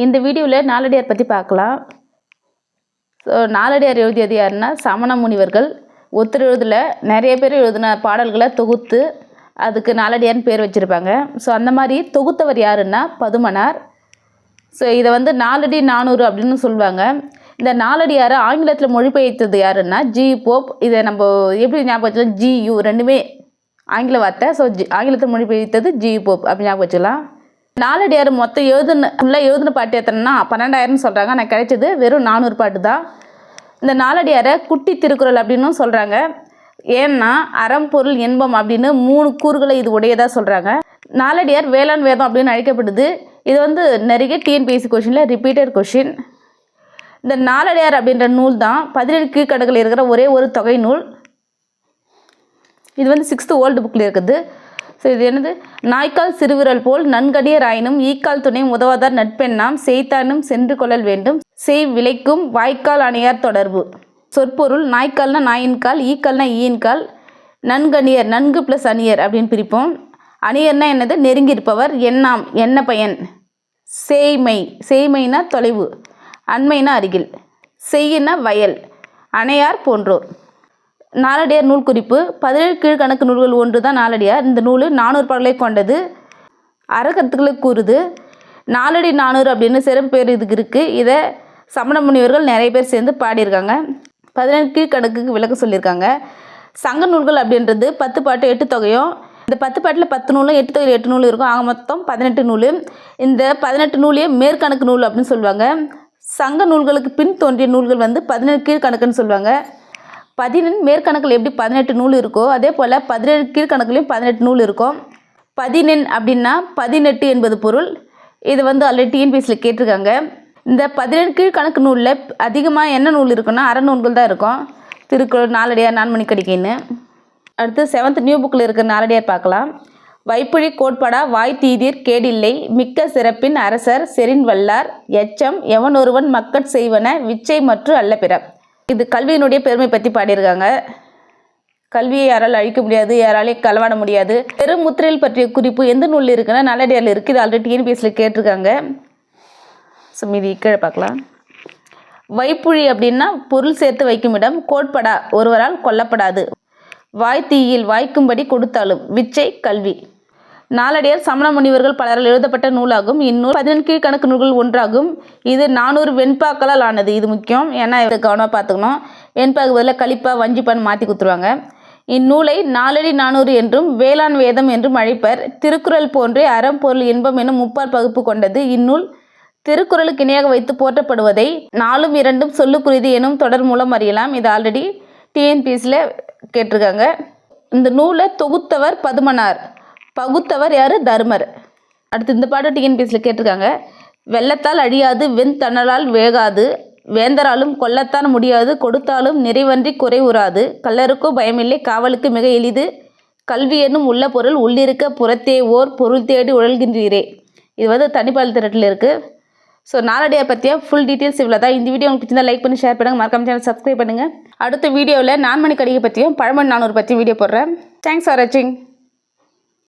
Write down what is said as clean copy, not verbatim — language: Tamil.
இந்த வீடியோவில் நாலடியார் பற்றி பார்க்கலாம். ஸோ நாலடியார் எழுதியது யாருன்னா சமண முனிவர்கள். ஒருத்தர் எழுதல, நிறைய பேர் எழுதின பாடல்களை தொகுத்து அதுக்கு நாலடியார்னு பேர் வச்சுருப்பாங்க. ஸோ அந்த மாதிரி தொகுத்தவர் யாருன்னா பதுமனார். ஸோ இதை வந்து நாலடி 400 அப்படின்னு சொல்லுவாங்க. இந்த நாலடியாரை ஆங்கிலத்தில் மொழிபெயர்த்தது யாருன்னா ஜி போப். இதை நம்ம எப்படி ஞாபகம் வச்சுக்கலாம், ஜியு ரெண்டுமே ஆங்கில வார்த்தை. ஸோ ஆங்கிலத்தில் மொழிபெயர்த்தது ஜி போப் அப்படி ஞாபகம் வச்சுக்கலாம். நாலடியார் மொத்தம் எழுதின பாட்டு எத்தனைன்னா 12,000 சொல்கிறாங்க. ஆனால் கிடைச்சது வெறும் 400 பாட்டு தான். இந்த நாலடியாரை குட்டி திருக்குறள் அப்படின்னும் சொல்கிறாங்க. ஏன்னா அறம் பொருள் இன்பம் அப்படின்னு 3 கூறுகளை இது உடையதாக சொல்கிறாங்க. நாலடியார் வேளாண் வேதம் அப்படின்னு அழைக்கப்படுது. இது வந்து நிறைய டிஎன்பிஎஸ்சி கொஷினில் ரிப்பீட்டட் கொஷின். இந்த நாலடியார் அப்படின்ற நூல் தான் 17 கீழ்க்கணக்கில் இருக்கிற ஒரே ஒரு தொகை நூல். இது வந்து 6th ஓல்டு புக்கில் இருக்குது. ஸோ இது என்னது, நாய்க்கால் சிறுவிரல் போல் நன்கடியர் ஆயினும் ஈக்கால் துணையும் உதவாதார் நட்பெண்ணாம் செய்தானும் சென்று கொள்ளல் வேண்டும் செய் விளைக்கும் வாய்க்கால் அணையார் தொடர்பு. சொற்பொருள், நாய்க்கால்னா நாயின் கால், ஈக்கால்னா ஈயின் கால், நன்கணியர் நன்கு ப்ளஸ் அணியர் அப்படின்னு பிரிப்போம். அணியர்னா என்னது, நெருங்கி இருப்பவர். எண்ணாம் என்ன பயன். சேய்மை, சேய்மைனா தொலைவு, அண்மைனா அருகில், செய்யினா வயல், அணையார் போன்றோர். நாலடியார் நூல் குறிப்பு, 17 கீழ்கணக்கு நூல்கள் ஒன்று தான் நாலடியார். இந்த நூல் 400 பாடல்களை கொண்டது. அறக்கருத்துக்களை கூறுது. நாலடி 400 அப்படின்னு சிறப்பு பேர் இதுக்கு இருக்குது. இதை சமண முனிவர்கள் நிறைய பேர் சேர்ந்து பாடியிருக்காங்க. 17 கீழ்கணக்குக்கு விளக்க சொல்லியிருக்காங்க. சங்க நூல்கள் அப்படின்றது 10 பாட்டு 8 தொகையும். இந்த 10 பாட்டில் 10 நூலும் 8 தொகையில் 8 நூலும் இருக்கும். ஆக மொத்தம் 18 நூல். இந்த 18 நூலையே மேற்கணக்கு நூல் அப்படின்னு சொல்லுவாங்க. சங்க நூல்களுக்கு பின் தோன்றிய நூல்கள் வந்து 17 கீழ்கணக்குன்னு சொல்லுவாங்க. 17 மேற்கணக்கில் எப்படி 18 நூல் இருக்கோ அதே போல் 17 கீழ்கணக்குலையும் 18 நூல் இருக்கும். 17 அப்படின்னா 18 என்பது பொருள். இது வந்து ஆல்ரெடி டிஎன்பிஎஸ்சியில் கேட்டிருக்காங்க. இந்த 17 கீழ்கணக்கு நூலில் அதிகமாக என்ன நூல் இருக்குன்னா அறநூல்கள் தான் இருக்கும். திருக்குறள், நாலடியார், நான்மணிக்கடிகைன்னு. அடுத்து 7th நியூ புக்கில் இருக்கிற நாலடியார் பார்க்கலாம். வைப்புழி கோட்படா வாய் தீதீர் கேடில்லை மிக்க சிறப்பின் அரசர் செறின் வல்லார் எச்சம் எவன் ஒருவன் மக்கட் செய்வன விச்சை மற்றும் அல்ல பிற. இது கல்வியினுடைய பெருமை பற்றி பாடியிருக்காங்க. கல்வியை யாரால் அழிக்க முடியாது, யாராலையும் களவாட முடியாது. பெருமுத்திரையில் பற்றிய குறிப்பு எந்த நூலில் இருக்குன்னா நாலடியாரில் இருக்குது. இது ஆல்ரெடி டிஎன்பிஎஸ்சியில் கேட்டிருக்காங்க. ஸோ மீதி கீழே பார்க்கலாம். வைப்புழி அப்படின்னா பொருள் சேர்த்து வைக்கும் இடம். கோட்படா ஒருவரால் கொல்லப்படாது. வாய் தீயில் வாய்க்கும்படி கொடுத்தாலும். விச்சை கல்வி. நாலடியார் சமண முனிவர்கள் பலரால் எழுதப்பட்ட நூலாகும். இந்நூல் 17 கீழ்கணக்கு நூல்கள் ஒன்றாகும். இது 400 வெண்பாக்களால் ஆனது. இது முக்கியம், ஏன்னா இதை கவனமாக பார்த்துக்கணும். வெண்பாக்கு பதிலாக கலிப்பா வஞ்சிப்பான்னு மாற்றி கொடுத்துருவாங்க. இந்நூலை நாலடி 400 என்றும் வேளாண் வேதம் என்றும் அழைப்பர். திருக்குறள் போன்றே அறம் பொருள் இன்பம் என்னும் 3 பகுப்பு கொண்டது. இந்நூல் திருக்குறளுக்கு இணையாக வைத்து போற்றப்படுவதை 4ம் 2ம் சொல்லுக்குரியது எனும் தொடர் மூலம் அறியலாம். இது ஆல்ரெடி டிஎன்பிஎஸ்சியில் கேட்டிருக்காங்க. இந்த நூலை தொகுத்தவர் பதுமனார், பகுத்தவர் யார், தர்மர். அடுத்து இந்த பாட்டு டிஎன்பிஎஸ்சியில் கேட்டிருக்காங்க. வெள்ளத்தால் அழியாது வெண்தணலால் வேகாது வேந்தராலும் கொல்லத்தான் முடியாது கொடுத்தாலும் நிறைவன்றி குறைவுறாது கல்லருக்கோ பயமில்லை காவலுக்கு மிக எளிது கல்வி என்னும் உள்ள பொருள் உள்ளிருக்க புறத்தே ஓர் பொருள் தேடி உழல்கின்றீரே. இது வந்து தனிப்பால் திரட்டில் இருக்குது. ஸோ நாலடியார் பற்றியா ஃபுல் டீட்டெயில்ஸ் இவ்வளோ தான். இந்த வீடியோ உங்களுக்கு பிடிச்சிருந்தா லைக் பண்ணி ஷேர் பண்ணுங்கள், மறக்காம சேனல் சப்ஸ்கிரைப் பண்ணுங்கள். அடுத்த வீடியோவில் நான்மணிக்கடிகை பற்றியும் பழமொழி 400 பற்றியும் வீடியோ போடுறேன். தேங்க்ஸ் ஃபார் வாட்சிங்.